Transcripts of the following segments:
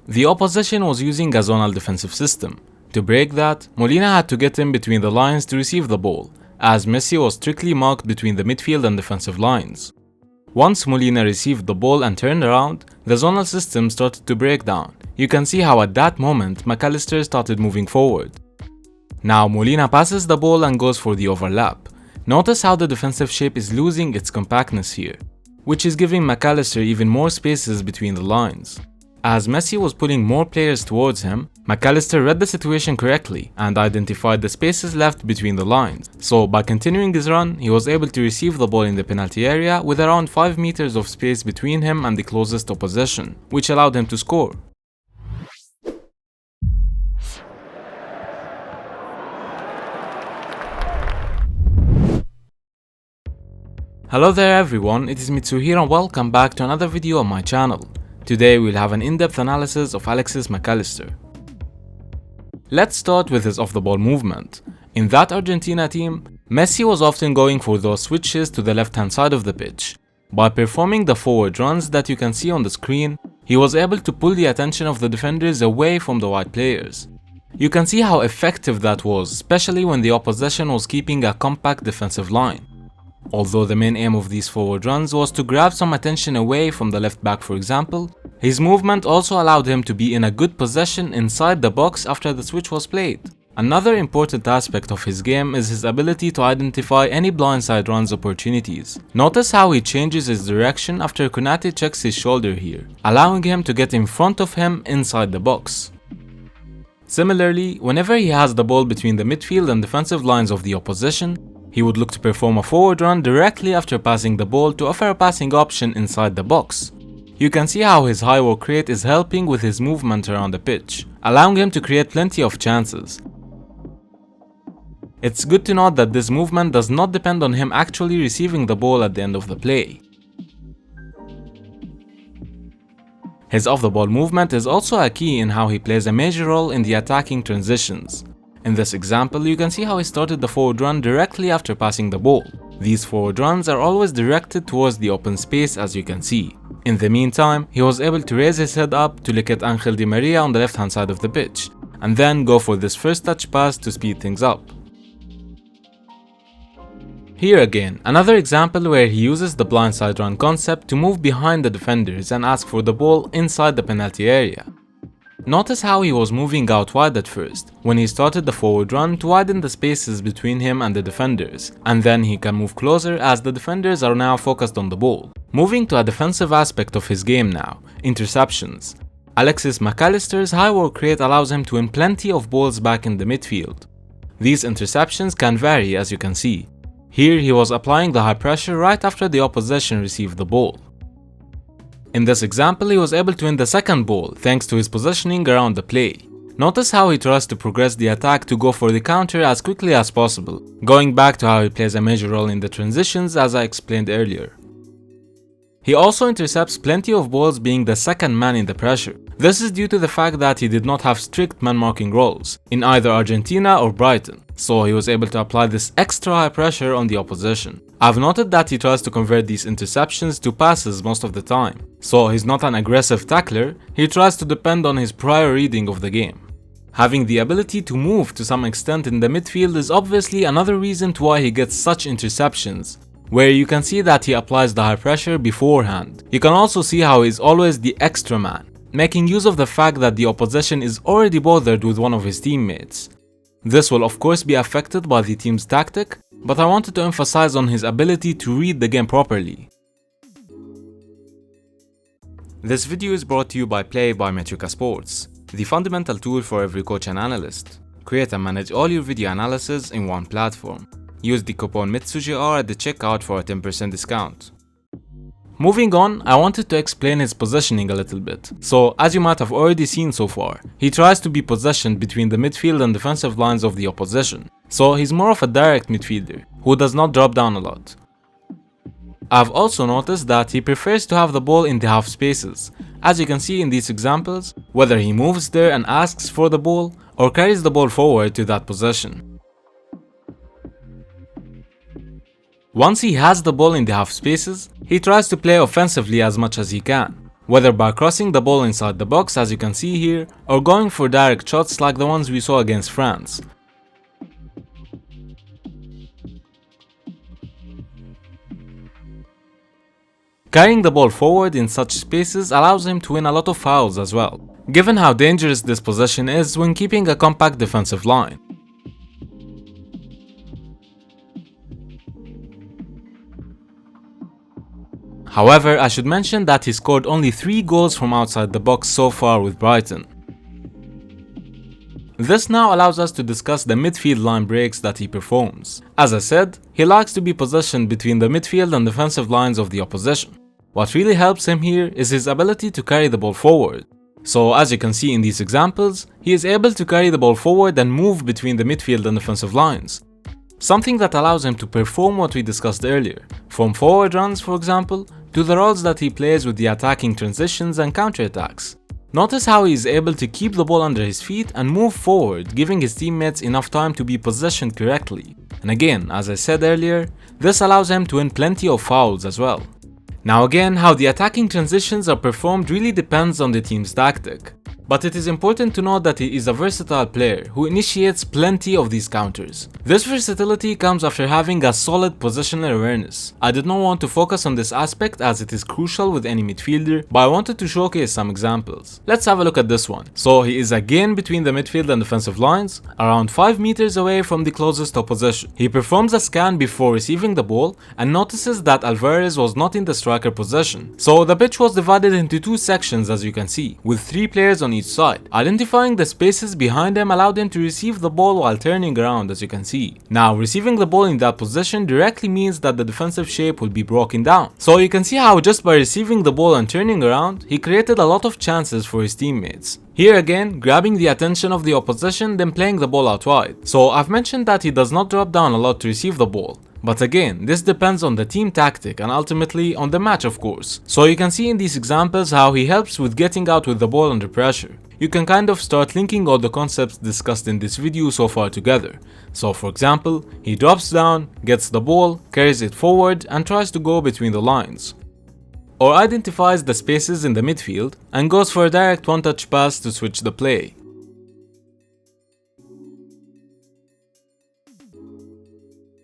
The opposition was using a zonal defensive system. To break that, Molina had to get in between the lines to receive the ball, as Messi was strictly marked between the midfield and defensive lines. Once Molina received the ball and turned around, the zonal system started to break down. You can see how at that moment McAllister started moving forward. Now Molina passes the ball and goes for the overlap. Notice how the defensive shape is losing its compactness here, which is giving McAllister even more spaces between the lines. As Messi was pulling more players towards him, McAllister read the situation correctly and identified the spaces left between the lines. So by continuing his run, he was able to receive the ball in the penalty area with around 5 meters of space between him and the closest opposition, which allowed him to score. Hello there everyone, it is Mitsu here and welcome back to another video on my channel. Today we'll have an in-depth analysis of Alexis McAllister. Let's start with his off-the-ball movement. In that Argentina team, Messi was often going for those switches to the left-hand side of the pitch. By performing the forward runs that you can see on the screen, he was able to pull the attention of the defenders away from the wide players. You can see how effective that was, especially when the opposition was keeping a compact defensive line. Although the main aim of these forward runs was to grab some attention away from the left back for example, his movement also allowed him to be in a good position inside the box after the switch was played. Another important aspect of his game is his ability to identify any blindside runs opportunities. Notice how he changes his direction after Konate checks his shoulder here, allowing him to get in front of him inside the box. Similarly, whenever he has the ball between the midfield and defensive lines of the opposition, he would look to perform a forward run directly after passing the ball to offer a passing option inside the box. You can see how his high work rate is helping with his movement around the pitch, allowing him to create plenty of chances. It's good to note that this movement does not depend on him actually receiving the ball at the end of the play. His off-the-ball movement is also a key in how he plays a major role in the attacking transitions. In this example, you can see how he started the forward run directly after passing the ball. These forward runs are always directed towards the open space as you can see. In the meantime, he was able to raise his head up to look at Angel Di Maria on the left hand side of the pitch, and then go for this first touch pass to speed things up. Here again, another example where he uses the blindside run concept to move behind the defenders and ask for the ball inside the penalty area. Notice how he was moving out wide at first, when he started the forward run to widen the spaces between him and the defenders, and then he can move closer as the defenders are now focused on the ball. Moving to a defensive aspect of his game now, interceptions. Alexis McAllister's high work rate allows him to win plenty of balls back in the midfield. These interceptions can vary as you can see. Here he was applying the high pressure right after the opposition received the ball. In this example, he was able to win the second ball thanks to his positioning around the play. Notice how he tries to progress the attack to go for the counter as quickly as possible, going back to how he plays a major role in the transitions as I explained earlier. He also intercepts plenty of balls being the second man in the pressure. This is due to the fact that he did not have strict man-marking roles in either Argentina or Brighton, so he was able to apply this extra high pressure on the opposition. I've noted that he tries to convert these interceptions to passes most of the time, so he's not an aggressive tackler, he tries to depend on his prior reading of the game. Having the ability to move to some extent in the midfield is obviously another reason to why he gets such interceptions, where you can see that he applies the high pressure beforehand. You can also see how he's always the extra man, making use of the fact that the opposition is already bothered with one of his teammates. This will of course be affected by the team's tactic, but I wanted to emphasize on his ability to read the game properly. This video is brought to you by METRICA Sports, the fundamental tool for every coach and analyst. Create and manage all your video analysis in one platform. Use the coupon MITSUGR at the checkout for a 10% discount. Moving on, I wanted to explain his positioning a little bit. So, as you might have already seen so far, he tries to be positioned between the midfield and defensive lines of the opposition. So he's more of a direct midfielder, who does not drop down a lot. I've also noticed that he prefers to have the ball in the half spaces, as you can see in these examples, whether he moves there and asks for the ball, or carries the ball forward to that position. Once he has the ball in the half spaces, he tries to play offensively as much as he can. whether by crossing the ball inside the box as you can see here, or going for direct shots like the ones we saw against France. Carrying the ball forward in such spaces allows him to win a lot of fouls as well, given how dangerous this possession is when keeping a compact defensive line. However, I should mention that he scored only 3 goals from outside the box so far with Brighton. This now allows us to discuss the midfield line breaks that he performs. As I said, he likes to be positioned between the midfield and defensive lines of the opposition. What really helps him here is his ability to carry the ball forward. So as you can see in these examples, he is able to carry the ball forward and move between the midfield and defensive lines. Something that allows him to perform what we discussed earlier, from forward runs for example, to the roles that he plays with the attacking transitions and counterattacks. Notice how he is able to keep the ball under his feet and move forward, giving his teammates enough time to be positioned correctly. And again, as I said earlier, this allows him to win plenty of fouls as well. Now again, how the attacking transitions are performed really depends on the team's tactic. But it is important to note that he is a versatile player who initiates plenty of these counters. This versatility comes after having a solid positional awareness. I did not want to focus on this aspect as it is crucial with any midfielder, but I wanted to showcase some examples. Let's have a look at this one. So he is again between the midfield and defensive lines, around 5 meters away from the closest opposition. He performs a scan before receiving the ball and notices that Alvarez was not in the striker position. So the pitch was divided into 2 sections as you can see, with 3 players on each side. Identifying the spaces behind him allowed him to receive the ball while turning around as you can see. Now receiving the ball in that position directly means that the defensive shape will be broken down. So you can see how just by receiving the ball and turning around, he created a lot of chances for his teammates. Here again, grabbing the attention of the opposition then playing the ball out wide. So I've mentioned that he does not drop down a lot to receive the ball. But again, this depends on the team tactic and ultimately on the match of course. So you can see in these examples how he helps with getting out with the ball under pressure. You can kind of start linking all the concepts discussed in this video so far together. So for example, he drops down, gets the ball, carries it forward and tries to go between the lines. Or identifies the spaces in the midfield and goes for a direct one-touch pass to switch the play.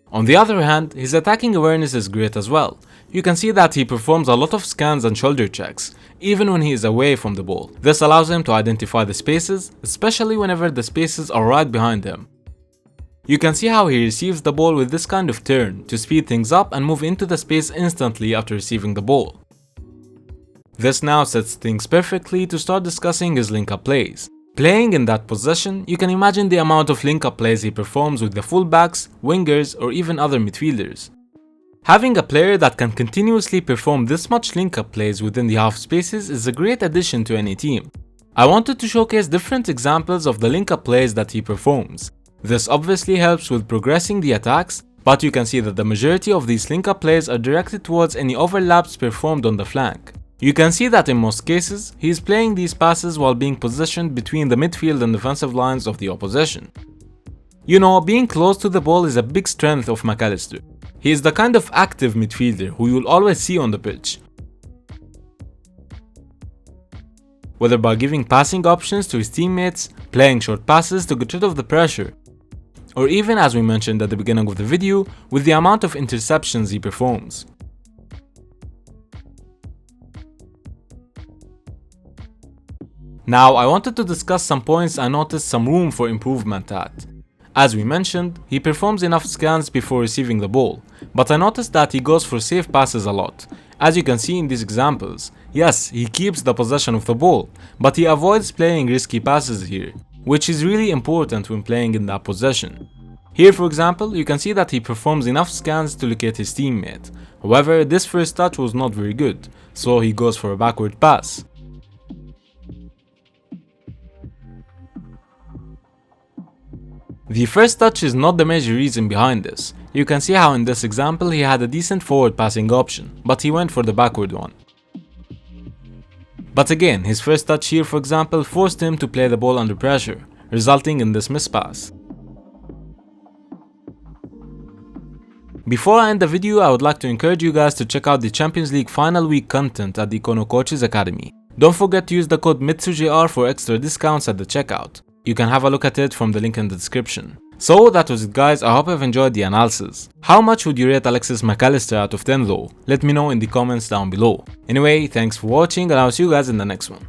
On the other hand, his attacking awareness is great as well. You can see that he performs a lot of scans and shoulder checks, even when he is away from the ball. This allows him to identify the spaces, especially whenever the spaces are right behind him. You can see how he receives the ball with this kind of turn to speed things up and move into the space instantly after receiving the ball. This now sets things perfectly to start discussing his link-up plays. Playing in that position, you can imagine the amount of link-up plays he performs with the fullbacks, wingers, or even other midfielders. Having a player that can continuously perform this much link-up plays within the half spaces is a great addition to any team. I wanted to showcase different examples of the link-up plays that he performs. This obviously helps with progressing the attacks, but you can see that the majority of these link-up plays are directed towards any overlaps performed on the flank. You can see that in most cases, he is playing these passes while being positioned between the midfield and defensive lines of the opposition. You know, being close to the ball is a big strength of McAllister. He is the kind of active midfielder who you'll always see on the pitch. Whether by giving passing options to his teammates, playing short passes to get rid of the pressure, or even as we mentioned at the beginning of the video, with the amount of interceptions he performs. Now I wanted to discuss some points I noticed some room for improvement at. As we mentioned, he performs enough scans before receiving the ball, but I noticed that he goes for safe passes a lot. As you can see in these examples, yes, he keeps the possession of the ball, but he avoids playing risky passes here, which is really important when playing in that position. Here for example, you can see that he performs enough scans to locate his teammate. However, this first touch was not very good, so he goes for a backward pass. The first touch is not the major reason behind this. You can see how in this example he had a decent forward passing option, but he went for the backward one. But again, his first touch here for example forced him to play the ball under pressure, resulting in this mispass. Before I end the video, I would like to encourage you guys to check out the Champions League final week content at the Ekkono Coaches Academy. Don't forget to use the code METRICA for extra discounts at the checkout. You can have a look at it from the link in the description. So that was it guys, I hope you've enjoyed the analysis. How much would you rate Alexis McAllister out of 10 though? Let me know in the comments down below. Anyway, thanks for watching and I'll see you guys in the next one.